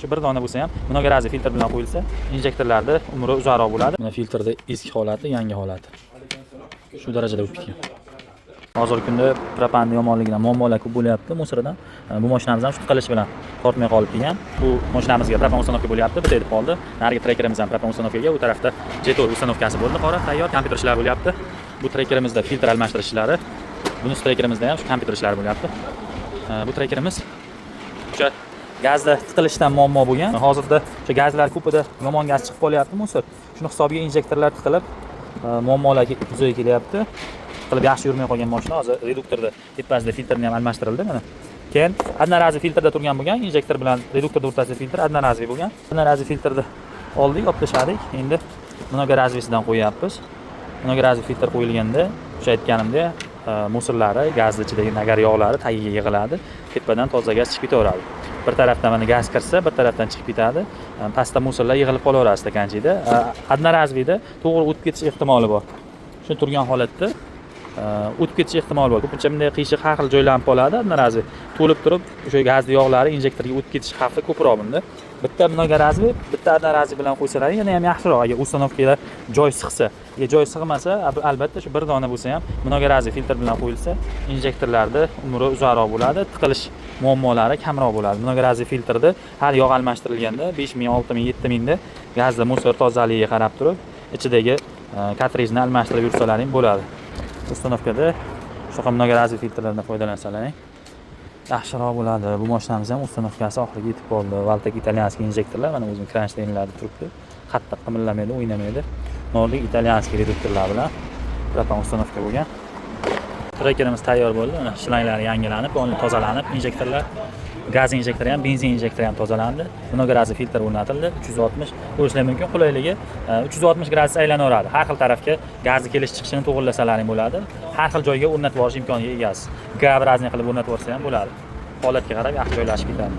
Shu bir dona bo'lsa ham mnogorazli filtr bilan qo'yilsa, injektorlarda umri uzoqroq bo'ladi. Mana filtrda eski holati, yangi holati. Shu darajada bo'lib ketgan. Hozirgi kunda propanni yomonligidan muammolar ko'p bo'lyapti musoridan. Bu mashinamiz ham shu qilish bilan tortmay qolib kelgan. Bu mashinamizga propan ustanovka bo'lyapti, bitta edib qoldi. Narigi trekerimiz ham propan ustanovkaga, u tarafda jetor ustanovkasi bo'ldi. Qora tayyor kompyuter ishlari bo'lyapti. Bu trekerimizda filtr almashtirish ishlari, bunisi trekerimizda ham shu kompyuter ishlari bo'lyapti. Bu trekerimiz o'sha gazda tiqilishdan muammo bo'lgan. Hozirda o'sha gazlar ko'pida yomon gaz chiqib qolyapti musor. Shuni hisobiga injektorlar tiqilib, muammolar yuzaga kelyapti. Qilib yaxshi yurmay qolgan mashina hozir reduktorda tepasida filtrni ham almashtirildi mana. Keyin одноразовый filtrda turgan bo'lgan, injektor bilan reduktor o'rtasida filtr одноразовый bo'lgan. Одноразовый filtrni oldik, olib tashladik. Endi mnogorazовыйsidan qo'yapmiz. Mnogorazовый filtr qo'yilganda, o'sha aytganimda, musorlari, gazni ichidagi nagar yog'lari tagiga yig'iladi. Tepadan toza gaz chiqib ketaveradi. Bir tarafdan mana gaz kirsa, bir tarafdan chiqib ketadi. Pastda musorlar yig'ilib qolaveradi stakanchikda. Одноразовыйda to'g'ri o'tib ketish ehtimoli bor. Shu turgan holatda o'tib ketish ehtimoli bor. Ko'pincha bunday qiyshiq har xil joylanib qoladi. Одноразовый to'lib turib, o'sha gazli yog'lari injektorga o'tib ketish xavfi ko'proq bunda. Bitta mnogorazовый, bitta одноразовый bilan qo'ysalar yana ham yaxshiroq. Agar ustanovkalar joy sig'sa, agar joy sig'masa, albatta shu bir dona bo'lsa ham mnogorazовый filtr bilan qo'yilsa, injektorlarda umri uzoqroq bo'ladi, tiqilish muammolari kamroq bo'ladi. Mnogorazовый filtrda har yog' almashtirilganda 5000, 6000, 7000 da gazda musor tozaligiga qarab turib, ichidagi kartrijni almashtirib yursalaring bo'ladi. Ustanovkada shunaqa mnogorazовый filtrlardan foydalansalaring yaxshiroq bo'ladi. Bu mashinamiz ham ustanovkasi oxiriga yetib qoldi. Valtek italyanskiy injektorlar mana o'zim kranshtaynlarda turibdi. Qattiq qimirlamaydi, o'ynamaydi. Nordik italyanskiy reduktorlar bilan propan ustanovka bo'lgan. Trekerimiz tayyor bo'ldi. Mana shlanglari yangilanib, tozalanib, injektorlar, gaz injektori ham, benzin injektori ham tozalandi. Mnogorazовый filtr o'rnatildi. 360 qo'yishlar mumkin. Qulayligi 360 gradus aylanaveradi. Har xil tarafga gazni kelish chiqishini to'g'irlasalaring bo'ladi. Har xil joyga o'rnatib olish imkoniga egasiz. Gaz razniy qilib o'rnatib olsa ham bo'ladi. Holatga qarab yaxshi joylashib ketadi.